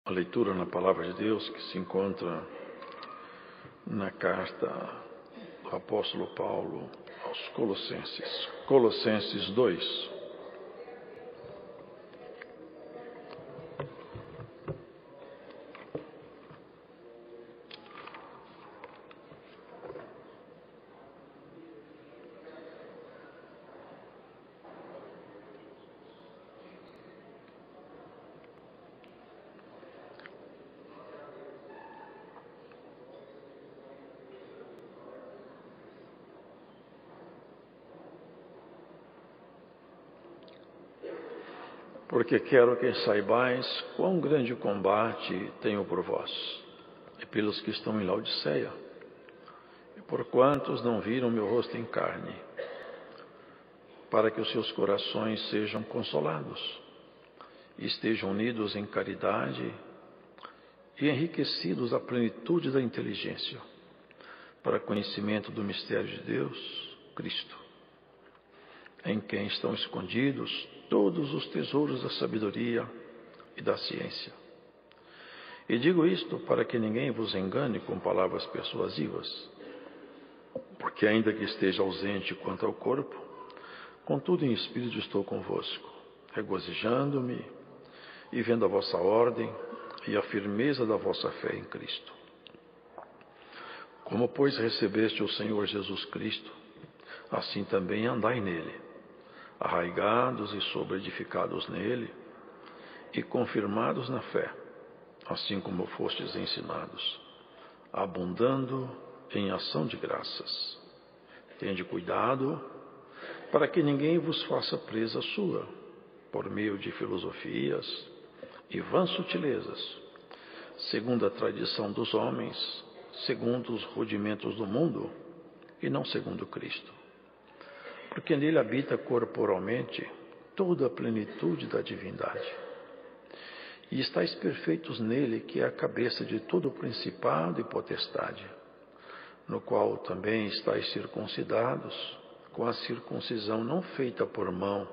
A leitura na Palavra de Deus que se encontra na carta do apóstolo Paulo aos Colossenses, Colossenses 2. Porque quero que saibais quão grande combate tenho por vós, e pelos que estão em Laodiceia, e por quantos não viram meu rosto em carne, para que os seus corações sejam consolados, e estejam unidos em caridade, e enriquecidos à plenitude da inteligência, para conhecimento do mistério de Deus, Cristo, em quem estão escondidos todos os tesouros da sabedoria e da ciência. E digo isto para que ninguém vos engane com palavras persuasivas, porque ainda que esteja ausente quanto ao corpo, contudo em espírito estou convosco, regozijando-me e vendo a vossa ordem e a firmeza da vossa fé em Cristo. Como, pois, recebeste o Senhor Jesus Cristo, assim também andai nele, arraigados e sobreedificados nele, e confirmados na fé, assim como fostes ensinados, abundando em ação de graças. Tende cuidado para que ninguém vos faça presa sua, por meio de filosofias e vãs sutilezas, segundo a tradição dos homens, segundo os rudimentos do mundo, e não segundo Cristo. Porque nele habita corporalmente toda a plenitude da divindade. E estáis perfeitos nele, que é a cabeça de todo o principado e potestade, no qual também estáis circuncidados, com a circuncisão não feita por mão,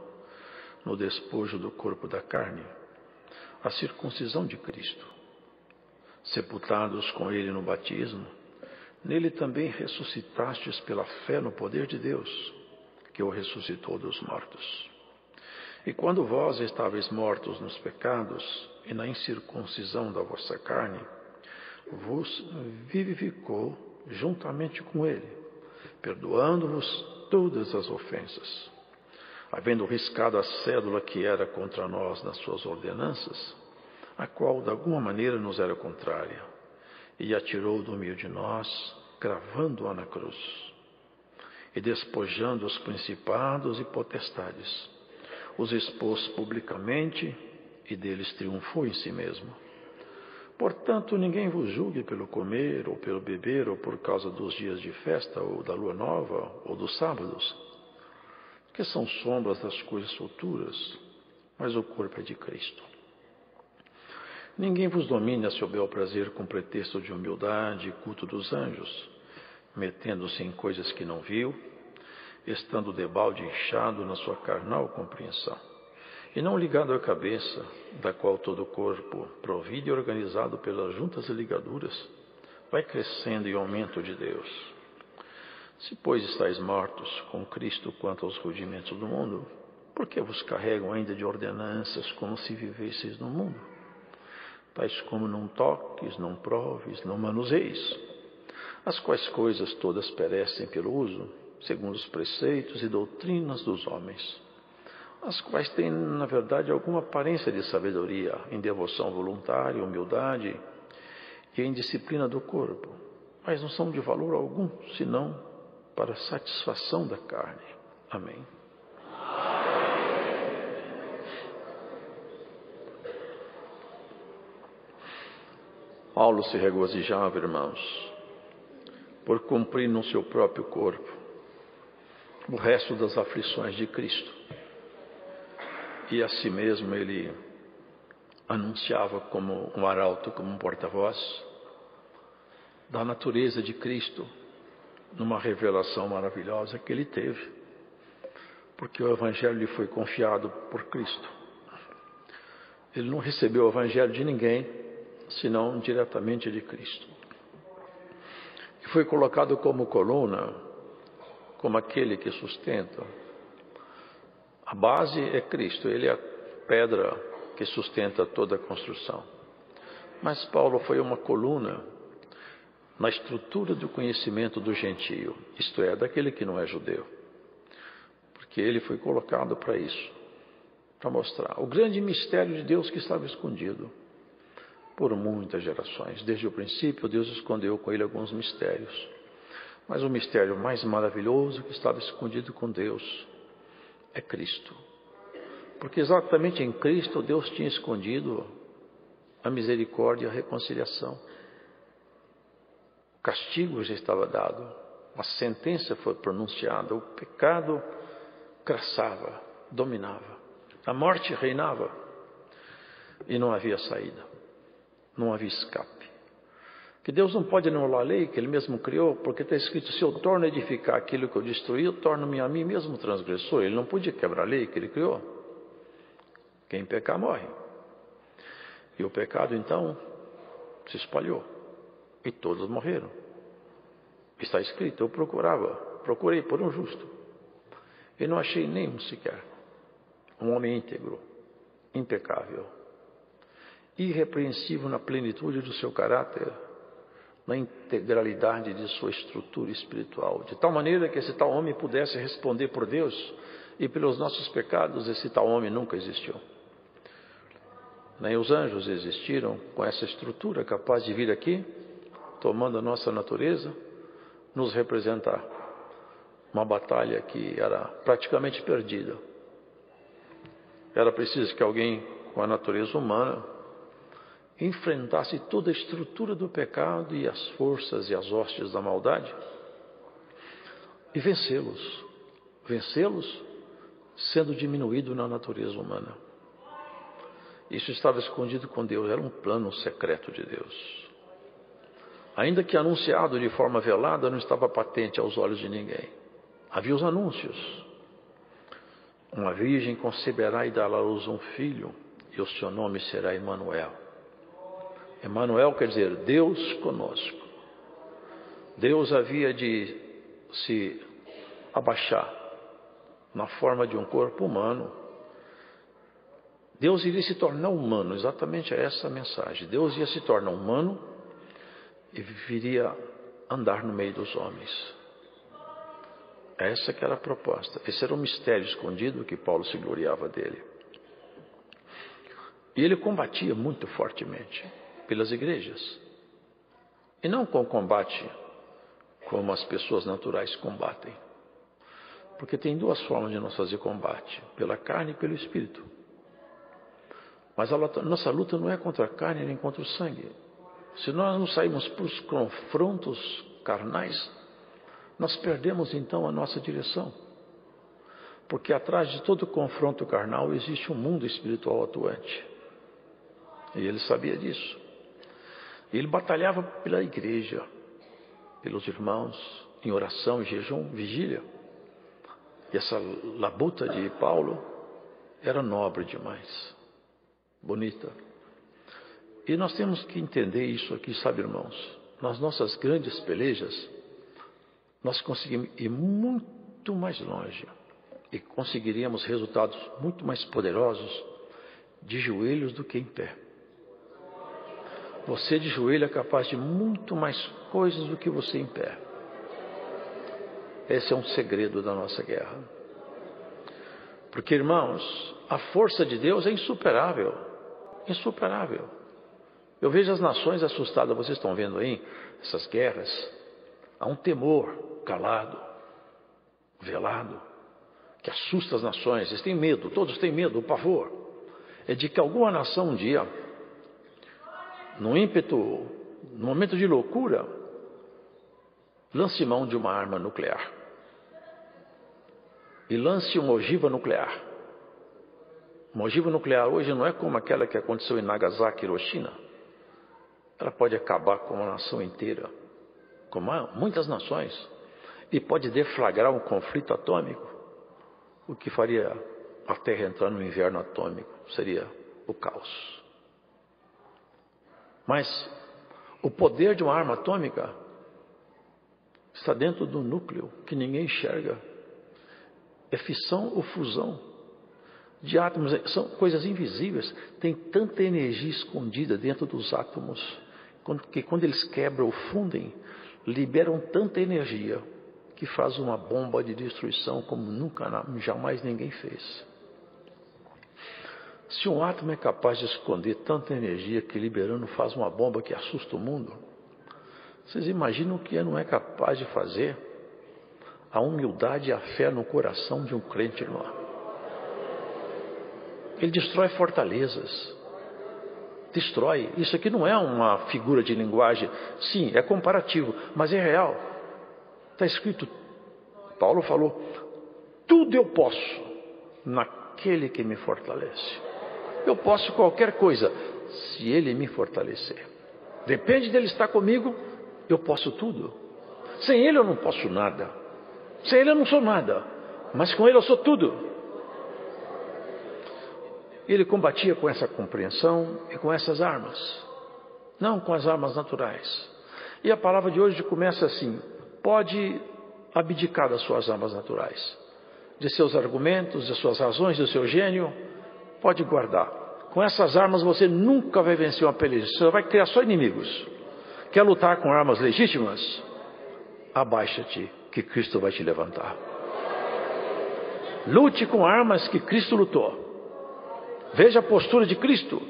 no despojo do corpo da carne, a circuncisão de Cristo. Sepultados com ele no batismo, nele também ressuscitastes pela fé no poder de Deus, que o ressuscitou dos mortos. E quando vós estáveis mortos nos pecados e na incircuncisão da vossa carne, vos vivificou juntamente com ele, perdoando-vos todas as ofensas, havendo riscado a cédula que era contra nós nas suas ordenanças, a qual de alguma maneira nos era contrária, e a tirou do meio de nós, cravando-a na cruz, e despojando os principados e potestades, os expôs publicamente, e deles triunfou em si mesmo. Portanto, ninguém vos julgue pelo comer, ou pelo beber, ou por causa dos dias de festa, ou da lua nova, ou dos sábados, que são sombras das coisas futuras, mas o corpo é de Cristo. Ninguém vos domine a seu bel prazer com pretexto de humildade e culto dos anjos, metendo-se em coisas que não viu, estando debalde inchado na sua carnal compreensão, e não ligado à cabeça, da qual todo o corpo, provido e organizado pelas juntas e ligaduras, vai crescendo em aumento de Deus. Se, pois, estáis mortos com Cristo quanto aos rudimentos do mundo, por que vos carregam ainda de ordenanças como se vivesseis no mundo? Tais como não toques, não proves, não manuseis, as quais coisas todas perecem pelo uso, segundo os preceitos e doutrinas dos homens, as quais têm, na verdade, alguma aparência de sabedoria, em devoção voluntária, humildade e em disciplina do corpo, mas não são de valor algum, senão para a satisfação da carne. Amém. Paulo se regozijava, irmãos, por cumprir no seu próprio corpo o resto das aflições de Cristo. E a si mesmo ele anunciava como um arauto, como um porta-voz da natureza de Cristo, numa revelação maravilhosa que ele teve, porque o Evangelho lhe foi confiado por Cristo. Ele não recebeu o Evangelho de ninguém, senão diretamente de Cristo. E foi colocado como coluna, como aquele que sustenta. A base é Cristo, Ele é a pedra que sustenta toda a construção. Mas Paulo foi uma coluna na estrutura do conhecimento do gentio, isto é, daquele que não é judeu. Porque ele foi colocado para isso, para mostrar o grande mistério de Deus que estava escondido por muitas gerações. Desde o princípio, Deus escondeu com ele alguns mistérios. Mas o mistério mais maravilhoso que estava escondido com Deus é Cristo. Porque exatamente em Cristo Deus tinha escondido a misericórdia e a reconciliação. O castigo já estava dado, a sentença foi pronunciada, o pecado crescava, dominava, a morte reinava e não havia saída, não havia escape. Que Deus não pode anular a lei que Ele mesmo criou, porque está escrito: se eu torno a edificar aquilo que eu destruí, eu torno-me a mim mesmo transgressor. Ele não podia quebrar a lei que Ele criou. Quem pecar morre. E o pecado então se espalhou e todos morreram. Está escrito: eu procurei por um justo e não achei nenhum sequer. Um homem íntegro, impecável, irrepreensível na plenitude do seu caráter, na integralidade de sua estrutura espiritual, de tal maneira que esse tal homem pudesse responder por Deus e pelos nossos pecados. Esse tal homem nunca existiu. Nem os anjos existiram com essa estrutura capaz de vir aqui, tomando a nossa natureza, nos representar. Uma batalha que era praticamente perdida. Era preciso que alguém com a natureza humana enfrentasse toda a estrutura do pecado e as forças e as hostes da maldade e vencê-los. Vencê-los sendo diminuído na natureza humana. Isso estava escondido com Deus, era um plano secreto de Deus. Ainda que anunciado de forma velada, não estava patente aos olhos de ninguém. Havia os anúncios. Uma virgem conceberá e dará à luz um filho, e o seu nome será Emanuel. Emanuel quer dizer Deus conosco. Deus havia de se abaixar na forma de um corpo humano. Deus iria se tornar humano, exatamente essa a mensagem. Deus ia se tornar humano e viria andar no meio dos homens. Essa que era a proposta. Esse era um mistério escondido que Paulo se gloriava dele. E ele combatia muito fortemente pelas igrejas. E não com combate como as pessoas naturais combatem. Porque tem duas formas de nós fazer combate: pela carne e pelo espírito. Mas a nossa luta não é contra a carne nem contra o sangue. Se nós não sairmos para os confrontos carnais, nós perdemos então a nossa direção. Porque atrás de todo confronto carnal existe um mundo espiritual atuante. E ele sabia disso. E ele batalhava pela igreja, pelos irmãos, em oração, em jejum, vigília. E essa labuta de Paulo era nobre demais. Bonita. E nós temos que entender isso aqui, sabe, irmãos? Nas nossas grandes pelejas, nós conseguimos ir muito mais longe e conseguiríamos resultados muito mais poderosos de joelhos do que em pé. Você de joelho é capaz de muito mais coisas do que você em pé. Esse é um segredo da nossa guerra. Porque, irmãos, a força de Deus é insuperável. Insuperável. Eu vejo as nações assustadas. Vocês estão vendo aí essas guerras? Há um temor calado, velado, que assusta as nações. Eles têm medo, todos têm medo. O pavor é de que alguma nação um dia, no ímpeto, no momento de loucura, lance mão de uma arma nuclear e lance uma ogiva nuclear. Uma ogiva nuclear hoje não é como aquela que aconteceu em Nagasaki, Hiroshima. Ela pode acabar com uma nação inteira, como muitas nações, e pode deflagrar um conflito atômico, o que faria a Terra entrar no inverno atômico. Seria o caos. Mas o poder de uma arma atômica está dentro do núcleo, que ninguém enxerga. É fissão ou fusão de átomos, são coisas invisíveis. Tem tanta energia escondida dentro dos átomos, que quando eles quebram ou fundem, liberam tanta energia, que faz uma bomba de destruição como jamais ninguém fez. Se um átomo é capaz de esconder tanta energia que liberando faz uma bomba que assusta o mundo, vocês imaginam o que não é capaz de fazer a humildade e a fé no coração de um crente, irmão? Ele destrói fortalezas. Destrói. Isso aqui não é uma figura de linguagem. Sim, é comparativo, mas é real. Está escrito, Paulo falou, tudo eu posso naquele que me fortalece. Eu posso qualquer coisa, se ele me fortalecer. Depende dele estar comigo, eu posso tudo. Sem ele eu não posso nada. Sem ele eu não sou nada, mas com ele eu sou tudo. Ele combatia com essa compreensão e com essas armas, não com as armas naturais. E a palavra de hoje começa assim: pode abdicar das suas armas naturais, de seus argumentos, de suas razões, do seu gênio, pode guardar. Com essas armas você nunca vai vencer uma peleja, você vai criar só inimigos. Quer lutar com armas legítimas? Abaixa-te, que Cristo vai te levantar. Lute com armas que Cristo lutou. Veja a postura de Cristo,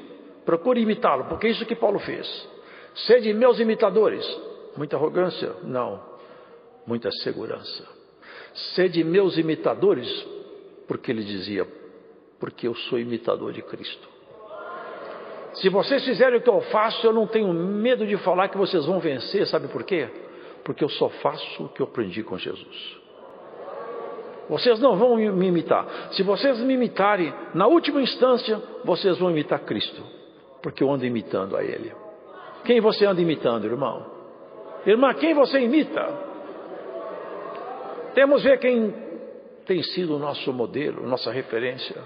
procure imitá-lo, porque é isso que Paulo fez. Sede meus imitadores. Muita arrogância? Não, muita segurança. Sede meus imitadores, porque ele dizia, porque eu sou imitador de Cristo. Se vocês fizerem o que eu faço, eu não tenho medo de falar que vocês vão vencer, sabe por quê? Porque eu só faço o que eu aprendi com Jesus. Vocês não vão me imitar. Se vocês me imitarem, na última instância, vocês vão imitar Cristo, porque eu ando imitando a Ele. Quem você anda imitando, irmão? Irmã, quem você imita? Temos que ver quem tem sido o nosso modelo, nossa referência.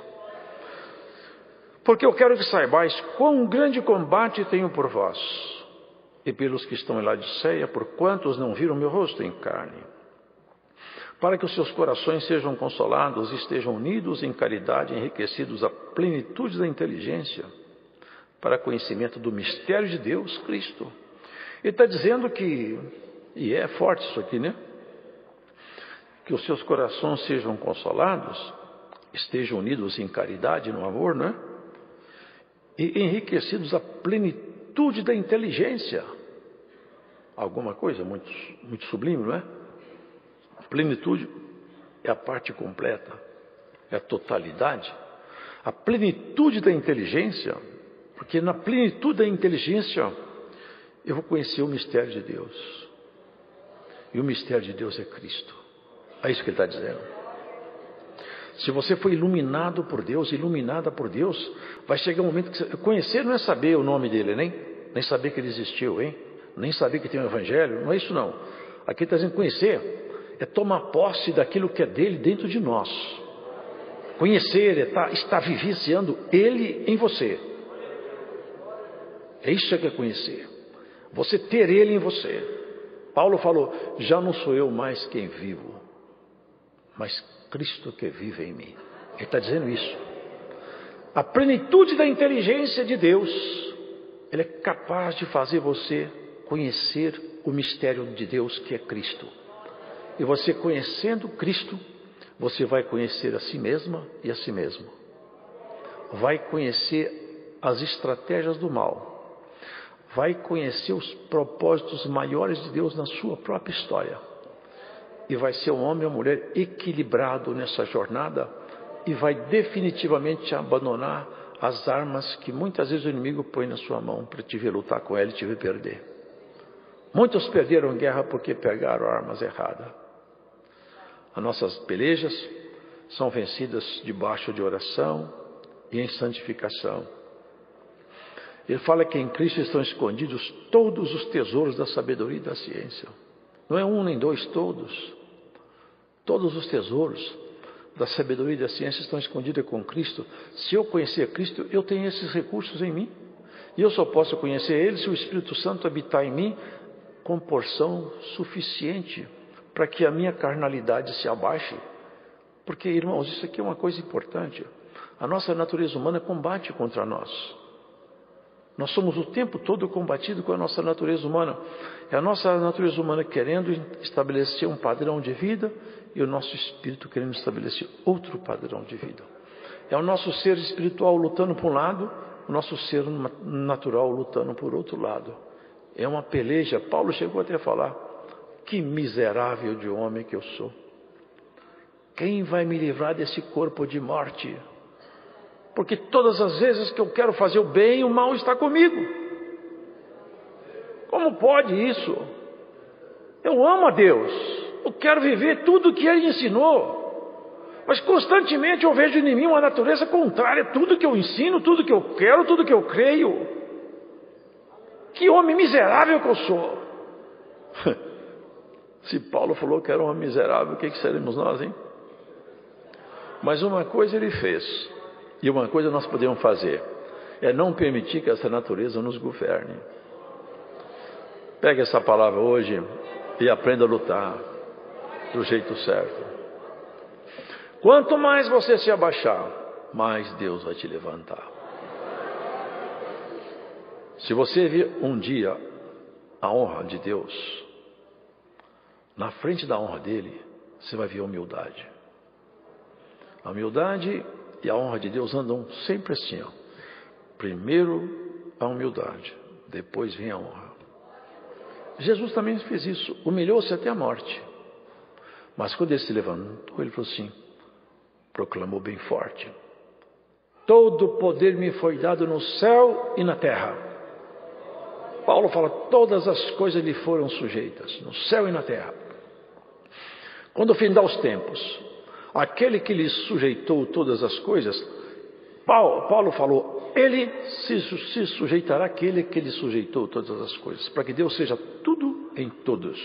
Porque eu quero que saibais quão grande combate tenho por vós, e pelos que estão em Laodiceia, por quantos não viram meu rosto em carne, para que os seus corações sejam consolados e estejam unidos em caridade, enriquecidos à plenitude da inteligência, para conhecimento do mistério de Deus, Cristo. Ele está dizendo que, e é forte isso aqui, né? Que os seus corações sejam consolados, estejam unidos em caridade, no amor, né? E enriquecidos à plenitude da inteligência. Alguma coisa muito, muito sublime, não é? A plenitude é a parte completa, é a totalidade. A plenitude da inteligência, porque na plenitude da inteligência eu vou conhecer o mistério de Deus. E o mistério de Deus é Cristo. É isso que ele está dizendo. Se você foi iluminado por Deus, iluminada por Deus, vai chegar um momento que conhecer não é saber o nome dele, nem saber que ele existiu, hein? Nem saber que tem um evangelho, não é isso não. Aqui está dizendo conhecer é tomar posse daquilo que é dele dentro de nós. Conhecer é estar vivenciando ele em você. É isso que é conhecer. Você ter ele em você. Paulo falou, já não sou eu mais quem vivo, mas Cristo que vive em mim. Ele está dizendo isso. A plenitude da inteligência de Deus, ele é capaz de fazer você conhecer o mistério de Deus que é Cristo. E você conhecendo Cristo, você vai conhecer a si mesma e a si mesmo. Vai conhecer as estratégias do mal. Vai conhecer os propósitos maiores de Deus na sua própria história. E vai ser um homem ou mulher equilibrado nessa jornada e vai definitivamente abandonar as armas que muitas vezes o inimigo põe na sua mão para te ver lutar com ela e te ver perder. Muitos perderam guerra porque pegaram armas erradas. As nossas pelejas são vencidas debaixo de oração e em santificação. Ele fala que em Cristo estão escondidos todos os tesouros da sabedoria e da ciência. Não é um nem dois, todos. Todos os tesouros da sabedoria e da ciência estão escondidos com Cristo. Se eu conhecer Cristo, eu tenho esses recursos em mim. E eu só posso conhecer Ele se o Espírito Santo habitar em mim com porção suficiente para que a minha carnalidade se abaixe. Porque, irmãos, isso aqui é uma coisa importante. A nossa natureza humana combate contra nós. Nós somos o tempo todo combatidos com a nossa natureza humana. É a nossa natureza humana querendo estabelecer um padrão de vida e o nosso espírito querendo estabelecer outro padrão de vida. É o nosso ser espiritual lutando por um lado, o nosso ser natural lutando por outro lado. É uma peleja. Paulo chegou até a falar: que miserável de homem que eu sou. Quem vai me livrar desse corpo de morte? Porque todas as vezes que eu quero fazer o bem, o mal está comigo. Como pode isso? Eu amo a Deus, eu quero viver tudo o que Ele ensinou, mas constantemente eu vejo em mim uma natureza contrária a tudo que eu ensino, tudo que eu quero, tudo que eu creio. Que homem miserável que eu sou. Se Paulo falou que era um homem miserável, o que seremos nós, hein? Mas uma coisa ele fez, e uma coisa nós podemos fazer, é não permitir que essa natureza nos governe. Pegue essa palavra hoje e aprenda a lutar do jeito certo. Quanto mais você se abaixar, mais Deus vai te levantar. Se você vir um dia a honra de Deus, na frente da honra dele, você vai ver a humildade. A humildade e a honra de Deus andam sempre assim, ó. Primeiro a humildade, depois vem a honra. Jesus também fez isso, humilhou-se até a morte. Mas quando ele se levantou, ele falou assim, proclamou bem forte: todo poder me foi dado no céu e na terra. Paulo fala, todas as coisas lhe foram sujeitas, no céu e na terra. Quando findar os tempos, aquele que lhe sujeitou todas as coisas, Paulo falou, ele se sujeitará àquele que lhe sujeitou todas as coisas, para que Deus seja tudo em todos.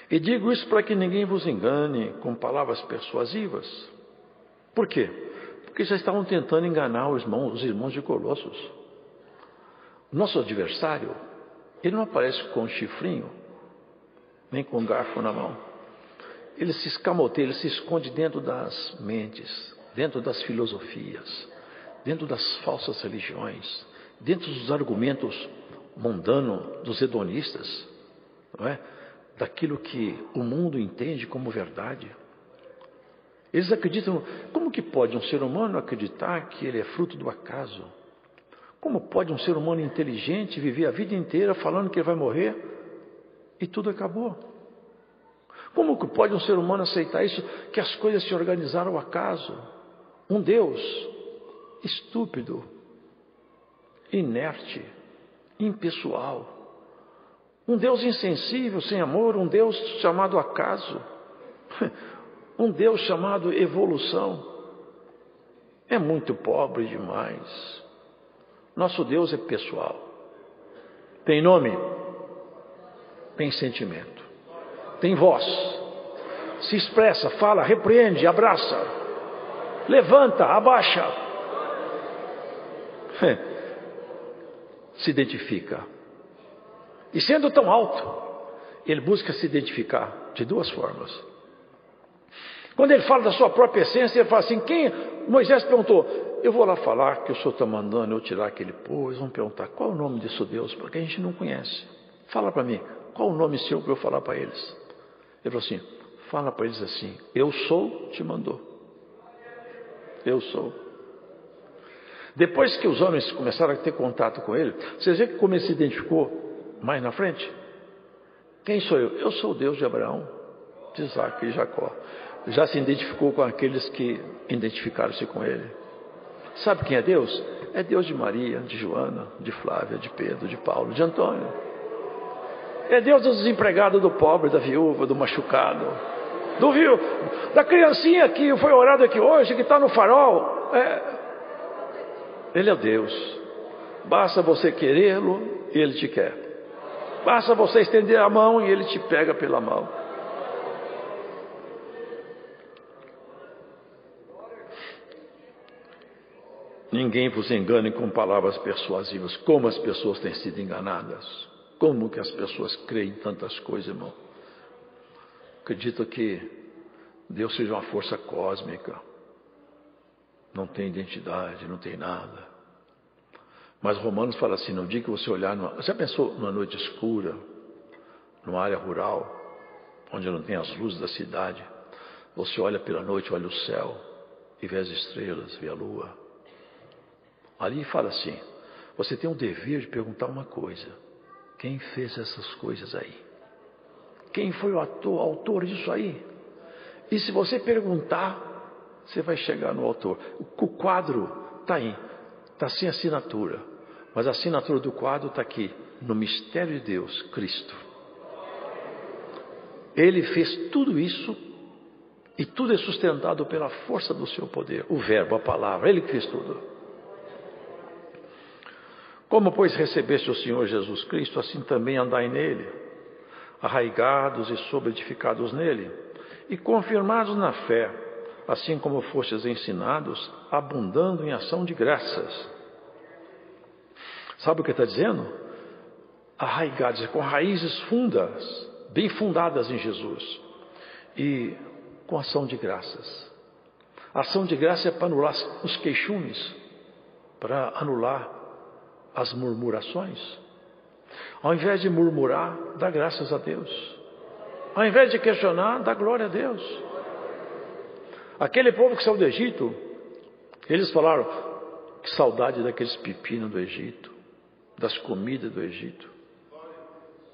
E digo isso para que ninguém vos engane com palavras persuasivas. Por quê? Porque já estavam tentando enganar os irmãos de Colossos. Nosso adversário, ele não aparece com um chifrinho, nem com um garfo na mão. Ele se escamoteia, ele se esconde dentro das mentes, dentro das filosofias, dentro das falsas religiões, dentro dos argumentos mundanos dos hedonistas, não é? Daquilo que o mundo entende como verdade. Eles acreditam, como que pode um ser humano acreditar que ele é fruto do acaso? Como pode um ser humano inteligente viver a vida inteira falando que ele vai morrer e tudo acabou? Como que pode um ser humano aceitar isso, que as coisas se organizaram ao acaso? Um Deus estúpido, inerte, impessoal. Um Deus insensível, sem amor, um Deus chamado acaso, um Deus chamado evolução. É muito pobre demais. Nosso Deus é pessoal. Tem nome, tem sentimento, tem voz, se expressa, fala, repreende, abraça, levanta, abaixa, se identifica. E sendo tão alto, ele busca se identificar de duas formas. Quando ele fala da sua própria essência, ele fala assim, Moisés perguntou, eu vou lá falar que o Senhor está mandando eu tirar aquele povo. Eles vão perguntar, qual é o nome desse Deus? Porque a gente não conhece. Fala para mim, qual o nome seu para eu falar para eles? Ele falou assim, fala para eles assim, eu sou, te mandou. Eu sou. Depois que os homens começaram a ter contato com ele, vocês veem como ele se identificou mais na frente? Quem sou eu? Eu sou o Deus de Abraão, de Isaac e Jacó. Já se identificou com aqueles que identificaram-se com ele. Sabe quem é Deus? É Deus de Maria, de Joana, de Flávia, de Pedro, de Paulo, de Antônio. É Deus do desempregado, do pobre, da viúva, do machucado, da criancinha que foi orado aqui hoje, que está no farol. Ele é Deus. Basta você querê-lo e Ele te quer. Basta você estender a mão e Ele te pega pela mão. Ninguém vos engane com palavras persuasivas. Como as pessoas têm sido enganadas. Como que as pessoas creem em tantas coisas, irmão. Acredito que Deus seja uma força cósmica. Não tem identidade, não tem nada. Mas Romanos fala assim, no dia que você olhar, você pensou numa noite escura, numa área rural, onde não tem as luzes da cidade, você olha pela noite, olha o céu, e vê as estrelas, vê a lua. Ali fala assim, você tem o dever de perguntar uma coisa, quem fez essas coisas aí? Quem foi o autor disso aí? E se você perguntar, você vai chegar no autor. O quadro está aí, está sem assinatura, mas a assinatura do quadro está aqui, no mistério de Deus, Cristo. Ele fez tudo isso, e tudo é sustentado pela força do seu poder, o verbo, a palavra, Ele que fez tudo. Como, pois, recebeste o Senhor Jesus Cristo, assim também andai nele, arraigados e sobreedificados nele, e confirmados na fé, assim como fostes ensinados, abundando em ação de graças. Sabe o que está dizendo? Arraigados, com raízes fundas, bem fundadas em Jesus, e com ação de graças. A ação de graça é para anular os queixumes, para anular as murmurações. Ao invés de murmurar, dá graças a Deus. Ao invés de questionar, dá glória a Deus. Aquele povo que saiu do Egito, eles falaram, que saudade daqueles pepinos do Egito, das comidas do Egito,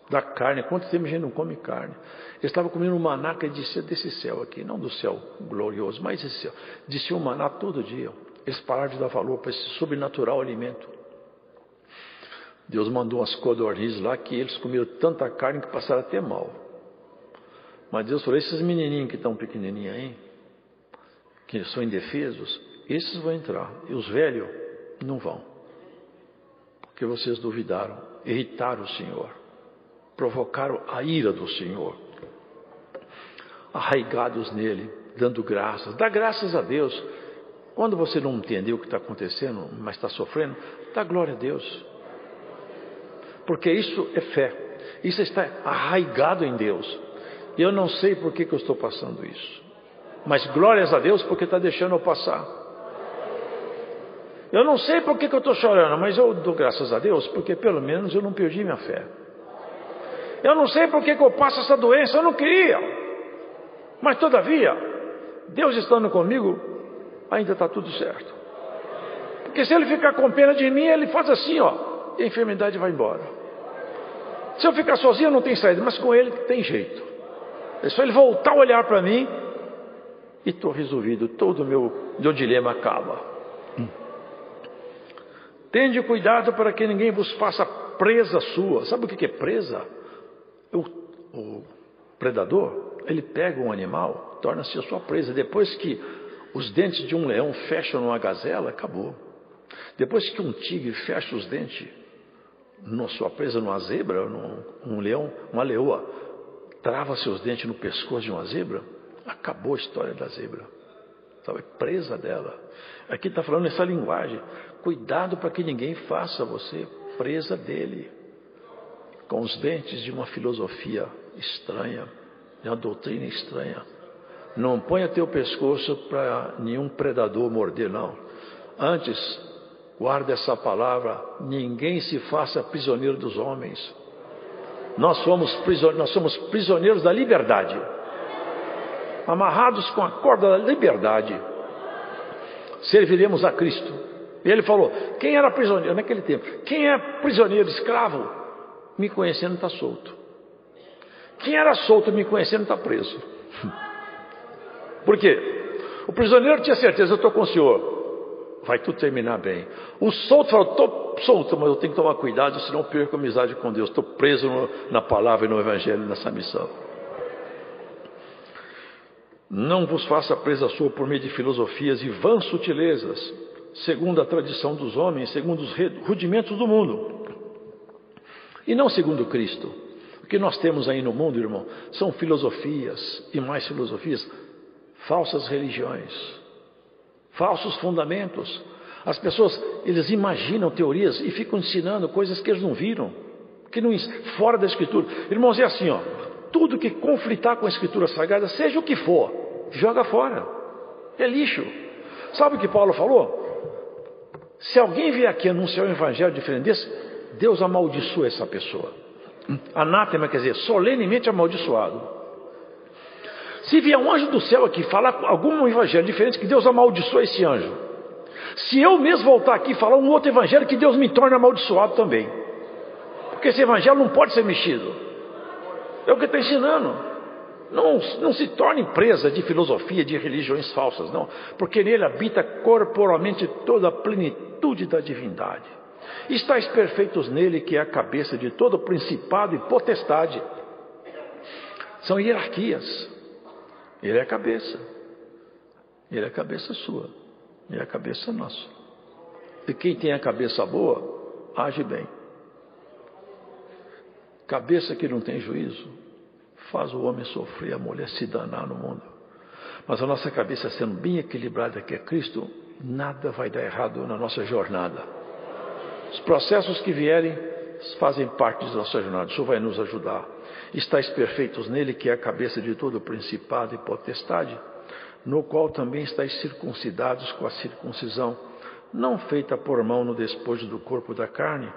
da carne. Quanto tempo a gente não come carne? Eles estavam comendo um maná que descia desse céu aqui, não do céu glorioso, mas desse céu. Descia um maná todo dia. Eles pararam de dar valor para esse sobrenatural alimento. Deus mandou umas codornizes lá que eles comeram tanta carne que passaram até mal. Mas Deus falou, esses menininhos que estão pequenininhos aí, que são indefesos, esses vão entrar. E os velhos não vão. Porque vocês duvidaram, irritaram o Senhor, provocaram a ira do Senhor. Arraigados nele, dando graças. Dá graças a Deus. Quando você não entendeu o que está acontecendo, mas está sofrendo, dá glória a Deus. Porque isso é fé. Isso está arraigado em Deus. E eu não sei por que eu estou passando isso. Mas glórias a Deus porque está deixando eu passar. Eu não sei por que eu estou chorando, mas eu dou graças a Deus porque pelo menos eu não perdi minha fé. Eu não sei por que eu passo essa doença, eu não queria. Mas todavia, Deus estando comigo, ainda está tudo certo. Porque se Ele ficar com pena de mim, Ele faz assim, ó. E a enfermidade vai embora. Se eu ficar sozinho não tem saída, mas com Ele tem jeito. É só Ele voltar a olhar para mim e estou resolvido, todo o meu dilema acaba. Tende cuidado para que ninguém vos faça presa sua. Sabe o que é presa? O predador, ele pega um animal, torna-se a sua presa. Depois que os dentes de um leão fecham numa gazela, acabou. Depois que um tigre fecha os dentes na sua presa numa zebra, um leão, uma leoa, trava seus dentes no pescoço de uma zebra, acabou a história da zebra. Sabe, presa dela. Aqui está falando essa linguagem. Cuidado para que ninguém faça você presa dele, com os dentes de uma filosofia estranha, de uma doutrina estranha. Não ponha teu pescoço para nenhum predador morder, não. Antes, guarda essa palavra, ninguém se faça prisioneiro dos homens. Nós somos prisioneiros da liberdade, amarrados com a corda da liberdade, serviremos a Cristo. E ele falou, quem era prisioneiro naquele tempo? Quem é prisioneiro, escravo, me conhecendo está solto. Quem era solto, me conhecendo está preso. Por quê? O prisioneiro tinha certeza, eu estou com o Senhor, vai tudo terminar bem. O solto falou, estou solto, mas eu tenho que tomar cuidado, senão eu perco a amizade com Deus. Estou preso na palavra e no evangelho, nessa missão. Não vos faça presa sua por meio de filosofias e vãs sutilezas, segundo a tradição dos homens, segundo os rudimentos do mundo, e não segundo Cristo. O que nós temos aí no mundo, irmão, são filosofias e mais filosofias, falsas religiões, falsos fundamentos. As pessoas, eles imaginam teorias e ficam ensinando coisas que eles não viram, que não, fora da Escritura. Irmãos, é assim, ó, tudo que conflitar com a Escritura Sagrada, seja o que for, joga fora, é lixo. Sabe o que Paulo falou? Se alguém vier aqui anunciar um evangelho diferente desse, Deus amaldiçoa essa pessoa. Anátema quer dizer, solenemente amaldiçoado. Se vier um anjo do céu aqui falar algum evangelho diferente, que Deus amaldiçoa esse anjo. Se eu mesmo voltar aqui e falar um outro evangelho, que Deus me torne amaldiçoado também. Porque esse evangelho não pode ser mexido. É o que está ensinando. Não se torne presa de filosofia, de religiões falsas, não. Porque nele habita corporalmente toda a plenitude da divindade. Estais perfeitos nele, que é a cabeça de todo principado e potestade. São hierarquias. Ele é a cabeça. Ele é a cabeça sua. Ele é a cabeça nossa. E quem tem a cabeça boa, age bem. Cabeça que não tem juízo, faz o homem sofrer, a mulher se danar no mundo. Mas a nossa cabeça sendo bem equilibrada, que é Cristo, nada vai dar errado na nossa jornada. Os processos que vierem fazem parte da nossa jornada. Isso vai nos ajudar. Estais perfeitos nele, que é a cabeça de todo principado e potestade, no qual também estais circuncidados com a circuncisão, não feita por mão no despojo do corpo da carne,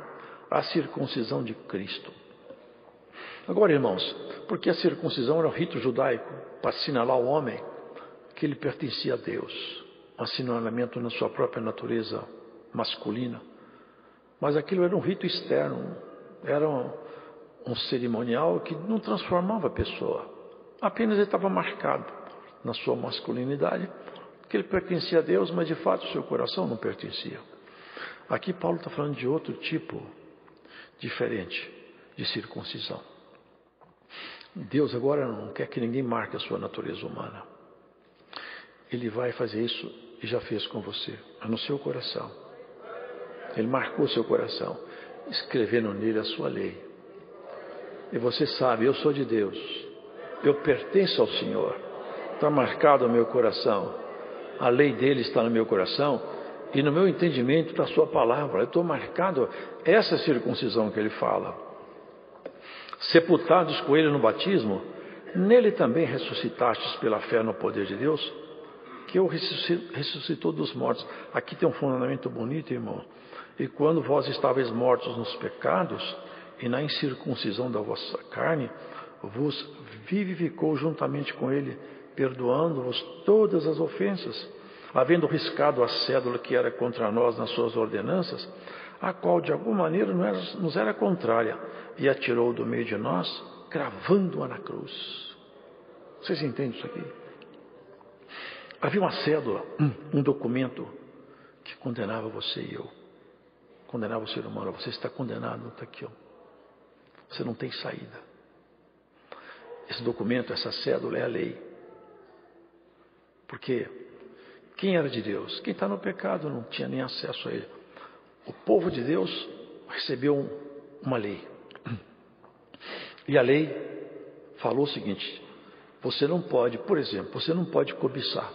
a circuncisão de Cristo. Agora, irmãos, porque a circuncisão era um rito judaico para assinalar ao homem que ele pertencia a Deus, um assinalamento na sua própria natureza masculina. Mas aquilo era um rito externo, era um cerimonial que não transformava a pessoa, apenas ele estava marcado na sua masculinidade, que ele pertencia a Deus, mas de fato o seu coração não pertencia. Aqui Paulo está falando de outro tipo diferente de circuncisão. Deus agora não quer que ninguém marque a sua natureza humana. Ele vai fazer isso e já fez com você, no seu coração. Ele marcou o seu coração, escrevendo nele a sua lei. E você sabe, eu sou de Deus, eu pertenço ao Senhor, está marcado o meu coração, a lei dele está no meu coração, e no meu entendimento está a sua palavra, eu estou marcado, essa circuncisão que ele fala. Sepultados com ele no batismo, nele também ressuscitastes pela fé no poder de Deus, que o ressuscitou dos mortos. Aqui tem um fundamento bonito, irmão. E quando vós estáveis mortos nos pecados e na incircuncisão da vossa carne, vos vivificou juntamente com ele, perdoando-vos todas as ofensas, havendo riscado a cédula que era contra nós nas suas ordenanças, a qual de alguma maneira nos era contrária, e atirou do meio de nós, cravando-a na cruz. Vocês entendem isso aqui? Havia uma cédula, um documento que condenava você e eu, condenava o ser humano. Você está condenado, está aqui, ó. Você não tem saída. Esse documento, essa cédula é a lei. Porque quem era de Deus? Quem está no pecado não tinha nem acesso a ele. O povo de Deus recebeu uma lei. E a lei falou o seguinte: você não pode, por exemplo, você não pode cobiçar.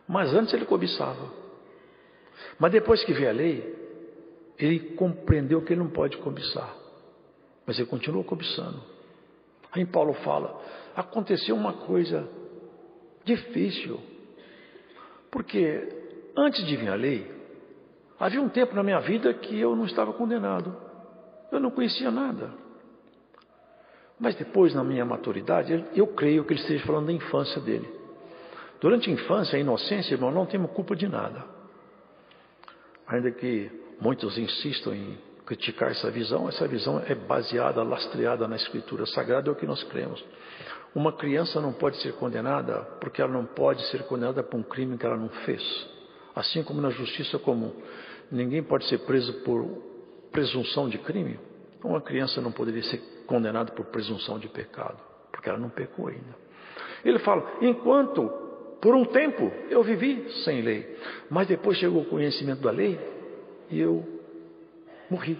Mas antes ele cobiçava. Mas depois que veio a lei, ele compreendeu que ele não pode cobiçar. Mas ele continuou cobiçando. Aí Paulo fala, aconteceu uma coisa difícil. Porque antes de vir a lei, havia um tempo na minha vida que eu não estava condenado. Eu não conhecia nada. Mas depois, na minha maturidade, eu creio que ele esteja falando da infância dele. Durante a infância, a inocência, irmão, não temos culpa de nada. Ainda que muitos insistam em criticar essa visão é baseada, lastreada na Escritura Sagrada, é o que nós cremos. Uma criança não pode ser condenada porque ela não pode ser condenada por um crime que ela não fez. Assim como na justiça comum. Ninguém pode ser preso por presunção de crime. Uma criança não poderia ser condenada por presunção de pecado, porque ela não pecou ainda. Ele fala, enquanto, por um tempo, eu vivi sem lei, mas depois chegou o conhecimento da lei e eu morri.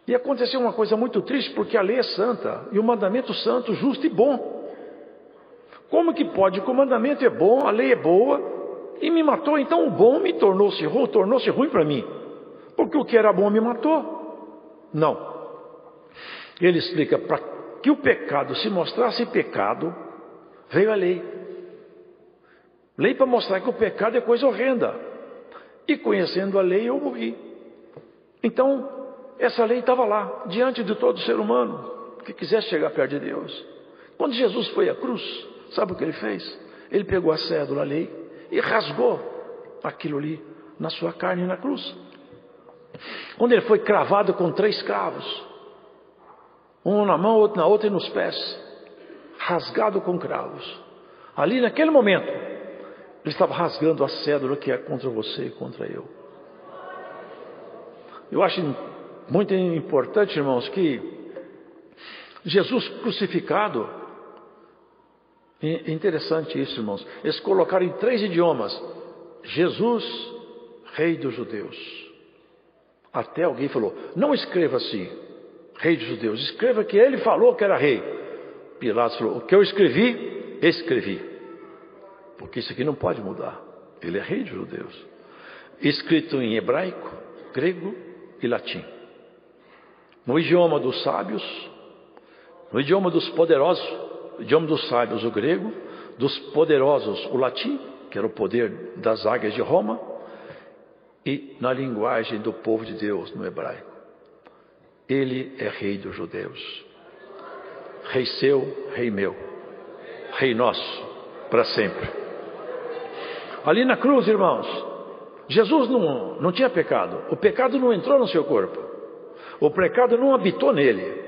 E aconteceu uma coisa muito triste, porque a lei é santa, e o mandamento santo, justo e bom. Como que pode? O mandamento é bom, a lei é boa, e me matou. Então o bom me tornou-se ruim para mim, porque o que era bom me matou. Não. Ele explica: para que o pecado se mostrasse pecado, veio a lei. Lei para mostrar que o pecado é coisa horrenda. E conhecendo a lei, eu morri. Então, essa lei estava lá, diante de todo ser humano que quisesse chegar perto de Deus. Quando Jesus foi à cruz, sabe o que ele fez? Ele pegou a cédula, a lei, e rasgou aquilo ali na sua carne na cruz. Quando ele foi cravado com 3 cravos, um na mão, outro na outra e nos pés, rasgado com cravos. Ali naquele momento, ele estava rasgando a cédula que é contra você e contra eu. Eu acho muito importante, irmãos, que Jesus crucificado, é interessante isso, irmãos, eles colocaram em 3 idiomas: Jesus, Rei dos Judeus. Até alguém falou: não escreva assim, Rei dos Judeus, escreva que ele falou que era rei. Pilatos falou: o que eu escrevi, porque isso aqui não pode mudar, ele é Rei dos Judeus. Escrito em hebraico, grego e latim, no idioma dos sábios, no idioma dos poderosos, no idioma dos sábios o grego, dos poderosos o latim, que era o poder das águias de Roma, e na linguagem do povo de Deus, no hebraico. Ele é Rei dos Judeus, Rei seu, Rei meu, Rei nosso, para sempre. Ali na cruz, irmãos, Jesus não tinha pecado. O pecado não entrou no seu corpo, o pecado não habitou nele.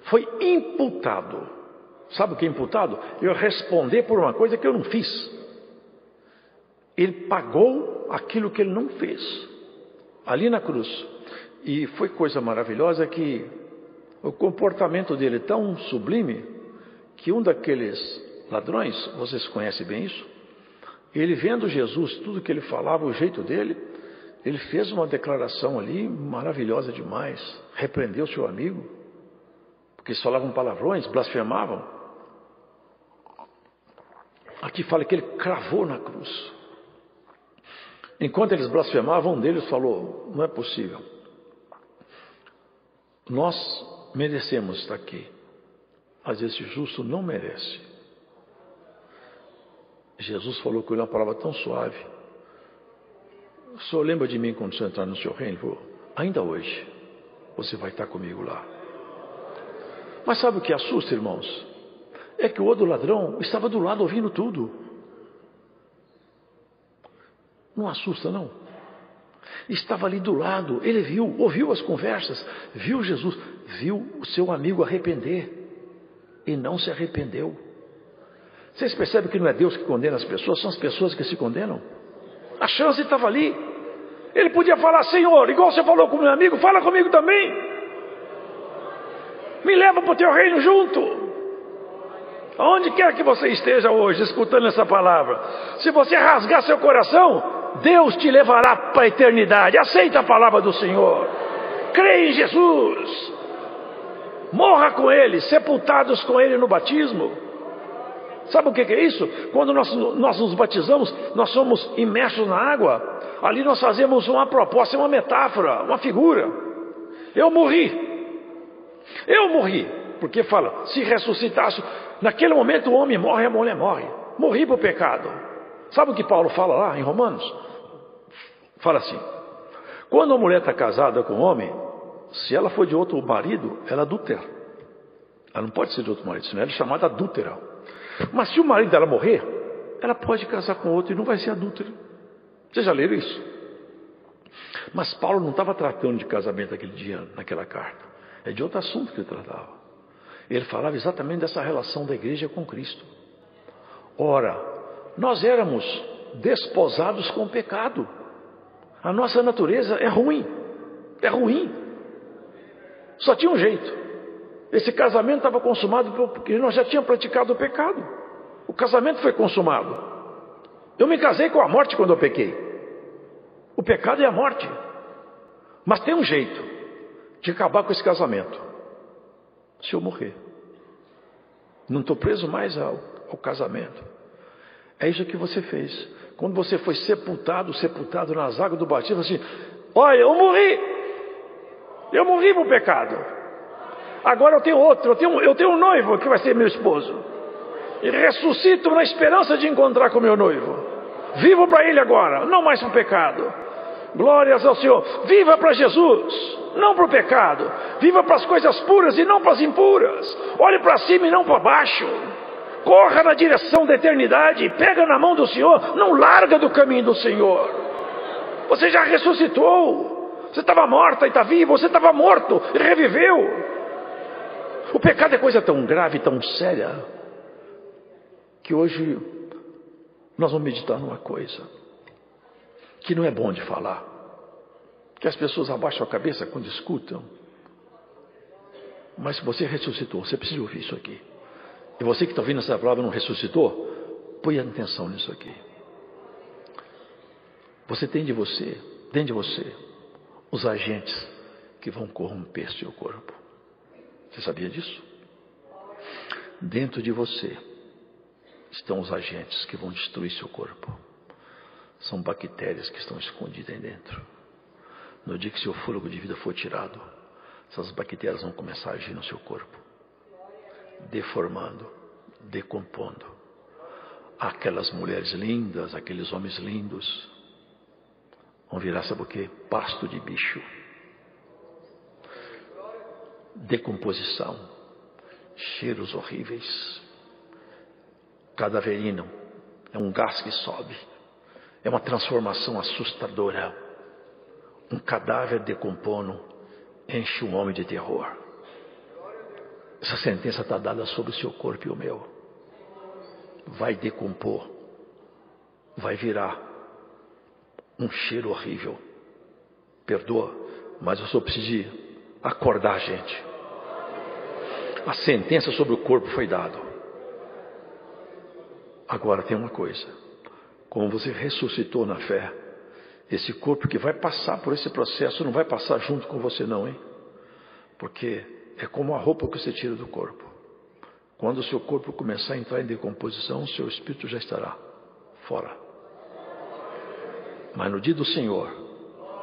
Foi imputado. Sabe o que é imputado? Eu responder por uma coisa que eu não fiz. Ele pagou aquilo que ele não fez ali na cruz. E foi coisa maravilhosa que o comportamento dele é tão sublime, que um daqueles ladrões, vocês conhecem bem isso, ele vendo Jesus, tudo que ele falava, o jeito dele, ele fez uma declaração ali maravilhosa demais. Repreendeu seu amigo, porque eles falavam palavrões, blasfemavam. Aqui fala que ele cravou na cruz. Enquanto eles blasfemavam, um deles falou: não é possível, nós merecemos estar aqui, mas esse justo não merece. Jesus falou com ele uma palavra tão suave: o senhor lembra de mim quando o senhor entrar no seu reino? Ele falou: ainda hoje você vai estar comigo lá. Mas sabe o que assusta, irmãos? É que o outro ladrão estava do lado ouvindo tudo. Não assusta, não? Estava ali do lado, ele viu, ouviu as conversas, viu Jesus, viu o seu amigo arrepender e não se arrependeu. Vocês percebem que não é Deus que condena as pessoas, são as pessoas que se condenam? A chance estava ali. Ele podia falar: Senhor, igual você falou com meu amigo, fala comigo também, me leva para o teu reino junto. Aonde quer que você esteja hoje escutando essa palavra, se você rasgar seu coração, Deus te levará para a eternidade. Aceita a palavra do Senhor, crê em Jesus, morra com Ele, sepultados com Ele no batismo. Sabe o que é isso? Quando nós nos batizamos, nós somos imersos na água. Ali nós fazemos uma proposta, uma metáfora, uma figura. Eu morri, porque fala, se ressuscitasse, naquele momento o homem morre, a mulher morre. Morri para o pecado. Sabe o que Paulo fala lá em Romanos? Fala assim: quando a mulher está casada com um homem, se ela for de outro marido, ela é adúltera. Ela não pode ser de outro marido, senão ela é chamada adúltera. Mas se o marido dela morrer, ela pode casar com outro e não vai ser adúltera. Vocês já leram isso? Mas Paulo não estava tratando de casamento naquele dia, naquela carta. É de outro assunto que ele tratava. Ele falava exatamente dessa relação da igreja com Cristo. Ora, nós éramos desposados com o pecado. A nossa natureza é ruim. É ruim. Só tinha um jeito. Esse casamento estava consumado porque nós já tínhamos praticado o pecado. O casamento foi consumado. Eu me casei com a morte quando eu pequei. O pecado é a morte. Mas tem um jeito de acabar com esse casamento: se eu morrer. Não estou preso mais ao casamento. É isso que você fez. Quando você foi sepultado nas águas do batismo, assim: olha, eu morri para o pecado. Agora eu tenho outro, eu tenho um noivo que vai ser meu esposo. E ressuscito na esperança de encontrar com meu noivo. Vivo para ele agora, não mais para o pecado. Glórias ao Senhor. Viva para Jesus, não para o pecado. Viva para as coisas puras e não para as impuras. Olhe para cima e não para baixo. Corra na direção da eternidade. Pega na mão do Senhor. Não larga do caminho do Senhor. Você já ressuscitou. Você estava morta e está vivo. Você estava morto e reviveu. O pecado é coisa tão grave, tão séria, que hoje nós vamos meditar numa coisa que não é bom de falar, que as pessoas abaixam a cabeça quando escutam. Mas se você ressuscitou, você precisa ouvir isso aqui. E você que está ouvindo essa palavra não ressuscitou, põe atenção nisso aqui. Você tem dentro de você, os agentes que vão corromper seu corpo. Você sabia disso? Dentro de você estão os agentes que vão destruir seu corpo. São bactérias que estão escondidas aí dentro. No dia que seu fôlego de vida for tirado, essas bactérias vão começar a agir no seu corpo, deformando, decompondo. Aquelas mulheres lindas, aqueles homens lindos, vão virar, sabe o quê? Pasto de bicho. Decomposição, cheiros horríveis, cadaverino, é um gás que sobe, é uma transformação assustadora. Um cadáver decompondo enche um homem de terror. Essa sentença está dada sobre o seu corpo e o meu. Vai decompor, vai virar um cheiro horrível. Perdoa, mas eu só preciso acordar a gente. A sentença sobre o corpo foi dada. Agora tem uma coisa: como você ressuscitou na fé, esse corpo que vai passar por esse processo não vai passar junto com você não, hein? Porque é como a roupa que você tira do corpo. Quando o seu corpo começar a entrar em decomposição, o seu espírito já estará fora. Mas no dia do Senhor,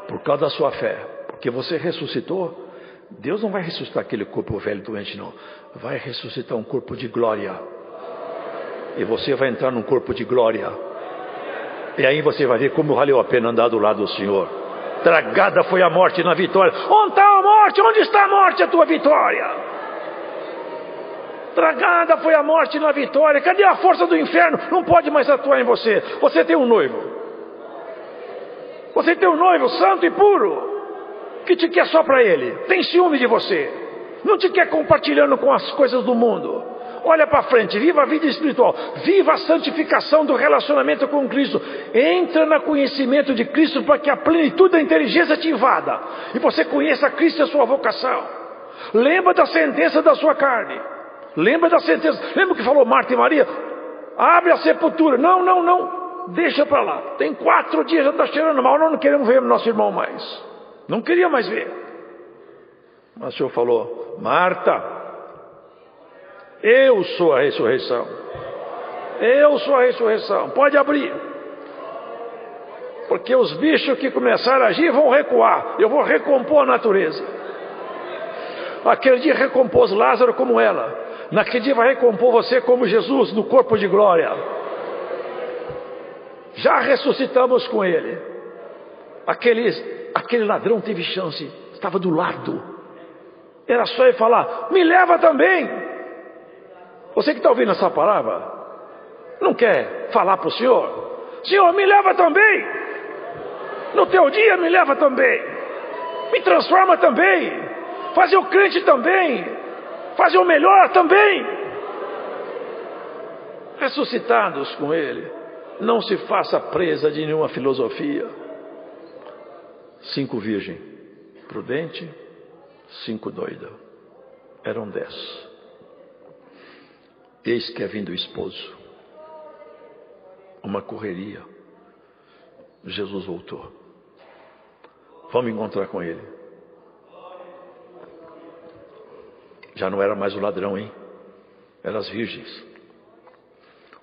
por causa da sua fé, porque você ressuscitou, Deus não vai ressuscitar aquele corpo velho doente não. Vai ressuscitar um corpo de glória. E você vai entrar num corpo de glória. E aí você vai ver como valeu a pena andar do lado do Senhor. Tragada foi a morte na vitória. Onde está a morte? Onde está a morte, a tua vitória? Tragada foi a morte na vitória. Cadê a força do inferno? Não pode mais atuar em você. Você tem um noivo. Você tem um noivo santo e puro, que te quer só para ele. Tem ciúme de você. Não te quer compartilhando com as coisas do mundo. Olha para frente, viva a vida espiritual, viva a santificação do relacionamento com Cristo. Entra no conhecimento de Cristo para que a plenitude da inteligência te invada e você conheça Cristo e a sua vocação. Lembra da sentença da sua carne. Lembra da sentença. Lembra que falou Marta e Maria? Abre a sepultura. Não, deixa para lá. Tem 4 dias, já está cheirando mal. Nós não queremos ver nosso irmão mais. Não queria mais ver. Mas o Senhor falou: Marta, eu sou a ressurreição. Eu sou a ressurreição. Pode abrir. Porque os bichos que começaram a agir vão recuar. Eu vou recompor a natureza. Aquele dia recompôs Lázaro como ela. Naquele dia vai recompor você como Jesus no corpo de glória. Já ressuscitamos com ele. Aquele ladrão teve chance. Estava do lado. Era só ele falar: me leva também. Você que está ouvindo essa palavra, não quer falar para o Senhor? Senhor, me leva também. No teu dia me leva também. Me transforma também. Fazer o crente também. Fazer o melhor também. Ressuscitados com ele, não se faça presa de nenhuma filosofia. 5 virgens prudente, 5 doida. Eram 10. Eis que é vindo o esposo. Uma correria. Jesus voltou. Vamos encontrar com ele. Já não era mais o ladrão, hein? Eram as virgens.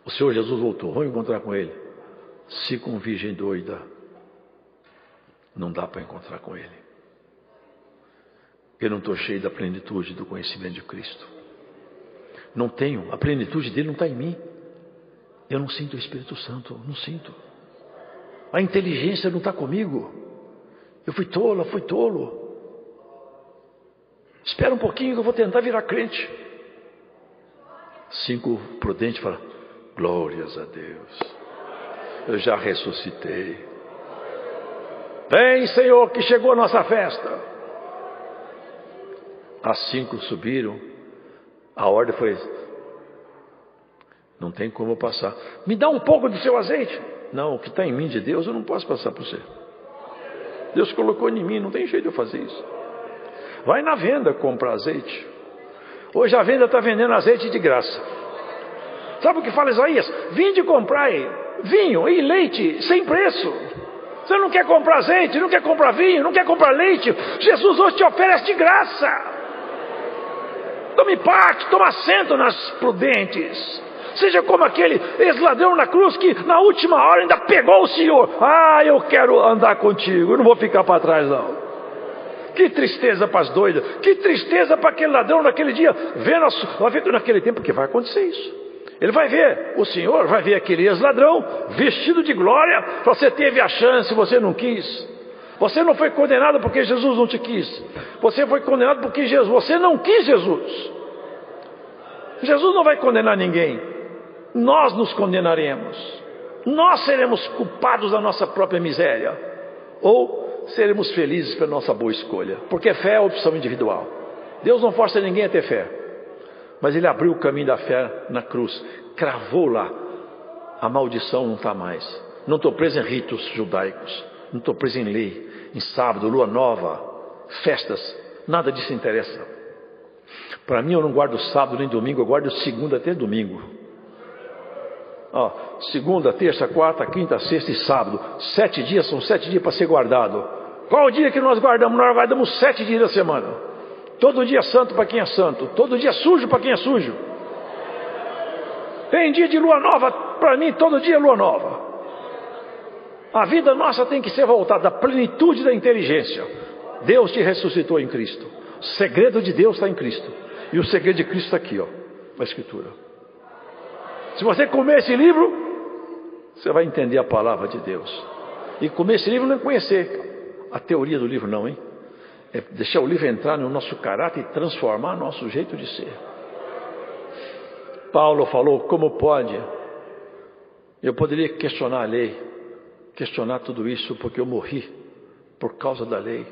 O Senhor Jesus voltou. Vamos encontrar com ele. Se com virgem doida, não dá para encontrar com Ele. Eu não estou cheio da plenitude do conhecimento de Cristo. Não tenho, a plenitude dele não está em mim. Eu não sinto o Espírito Santo, não sinto. A inteligência não está comigo. Eu fui tolo. Espera um pouquinho que eu vou tentar virar crente. 5 prudentes falam: glórias a Deus, eu já ressuscitei. Vem, Senhor, que chegou a nossa festa. As 5 subiram. A ordem foi: não tem como passar. Me dá um pouco do seu azeite. Não, o que está em mim de Deus eu não posso passar para você. Deus colocou em mim, não tem jeito de eu fazer isso. Vai na venda comprar azeite. Hoje a venda está vendendo azeite de graça. Sabe o que fala Isaías? Vinde comprar vinho e leite sem preço. Você não quer comprar azeite, não quer comprar vinho, não quer comprar leite. Jesus hoje te oferece de graça. Tome parte, toma assento nas prudentes. Seja como aquele ex-ladrão na cruz que na última hora ainda pegou o Senhor. Ah, eu quero andar contigo, eu não vou ficar para trás não. Que tristeza para as doidas, que tristeza para aquele ladrão naquele dia, vendo naquele tempo, porque vai acontecer isso. Ele vai ver, o Senhor vai ver aquele ex-ladrão vestido de glória. Você teve a chance, você não quis. Você não foi condenado porque Jesus não te quis. Você foi condenado porque você não quis Jesus. Jesus não vai condenar ninguém. Nós nos condenaremos. Nós seremos culpados da nossa própria miséria. Ou seremos felizes pela nossa boa escolha. Porque fé é opção individual. Deus não força ninguém a ter fé. Mas Ele abriu o caminho da fé na cruz. Cravou lá. A maldição não está mais. Não estou preso em ritos judaicos. Não estou preso em lei. Em sábado, lua nova, festas. Nada disso interessa. Para mim eu não guardo sábado nem domingo. Eu guardo segunda até domingo. Segunda, terça, quarta, quinta, sexta e sábado. 7 dias, são 7 dias para ser guardado. Qual o dia que nós guardamos? Nós guardamos 7 dias da semana. Todo dia santo para quem é santo. Todo dia sujo para quem é sujo. Tem dia de lua nova. Para mim todo dia é lua nova. A vida nossa tem que ser voltada à plenitude da inteligência. Deus te ressuscitou em Cristo. O segredo de Deus está em Cristo. E o segredo de Cristo está aqui, na Escritura. Se você comer esse livro, você vai entender a palavra de Deus. E comer esse livro não é conhecer a teoria do livro não, hein? É deixar o livro entrar no nosso caráter e transformar nosso jeito de ser. Paulo falou: como pode? Eu poderia questionar a lei, questionar tudo isso porque eu morri por causa da lei.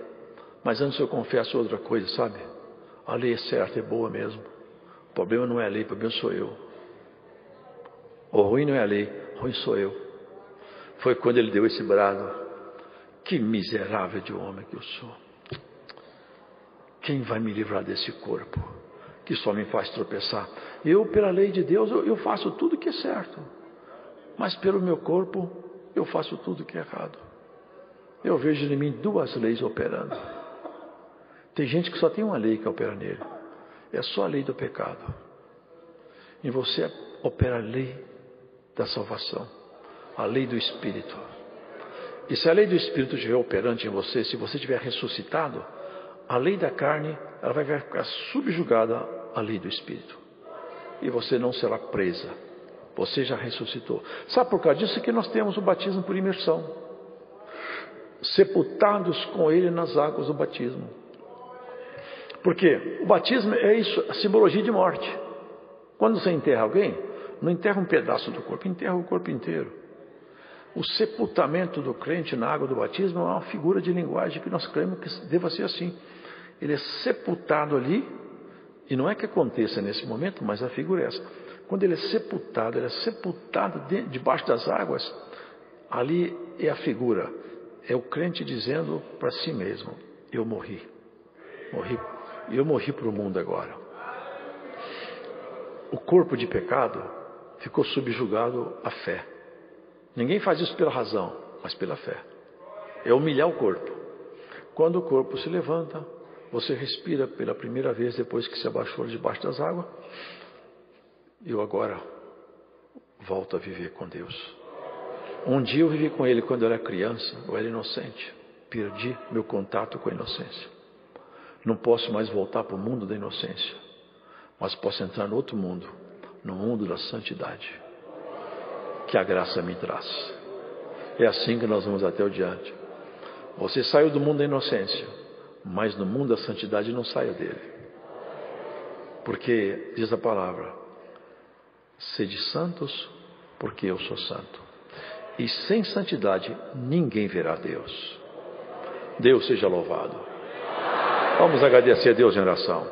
Mas antes eu confesso outra coisa, sabe? A lei é certa, é boa mesmo. O problema não é a lei, o problema sou eu. O ruim não é a lei, o ruim sou eu. Foi quando ele deu esse brado: que miserável de homem que eu sou. Quem vai me livrar desse corpo que só me faz tropeçar? Eu, pela lei de Deus, eu faço tudo que é certo. Mas pelo meu corpo, eu faço tudo que é errado. Eu vejo em mim 2 leis operando. Tem gente que só tem uma lei que opera nele. É só a lei do pecado. Em você opera a lei da salvação. A lei do Espírito. E se a lei do Espírito estiver operante em você, se você estiver ressuscitado, a lei da carne, ela vai ficar subjugada à lei do Espírito. E você não será presa. Você já ressuscitou. Sabe por causa disso que nós temos o batismo por imersão. Sepultados com Ele nas águas do batismo. Porque o batismo é isso, a simbologia de morte. Quando você enterra alguém, não enterra um pedaço do corpo, enterra o corpo inteiro. O sepultamento do crente na água do batismo é uma figura de linguagem que nós cremos que deva ser assim. Ele é sepultado ali, e não é que aconteça nesse momento, mas a figura é essa. Quando ele é sepultado debaixo das águas, ali é a figura. É o crente dizendo para si mesmo: eu morri. Eu morri para o mundo agora. O corpo de pecado ficou subjugado à fé. Ninguém faz isso pela razão, mas pela fé. É humilhar o corpo. Quando o corpo se levanta, você respira pela primeira vez depois que se abaixou debaixo das águas. Eu agora volto a viver com Deus. Um dia eu vivi com Ele quando eu era criança, eu era inocente. Perdi meu contato com a inocência. Não posso mais voltar para o mundo da inocência, mas posso entrar no outro mundo, no mundo da santidade, que a graça me traz. É assim que nós vamos até o diante. Você saiu do mundo da inocência, mas no mundo da santidade não saia dele. Porque, diz a palavra, sede santos, porque eu sou santo. E sem santidade ninguém verá Deus. Deus seja louvado. Vamos agradecer a Deus em oração.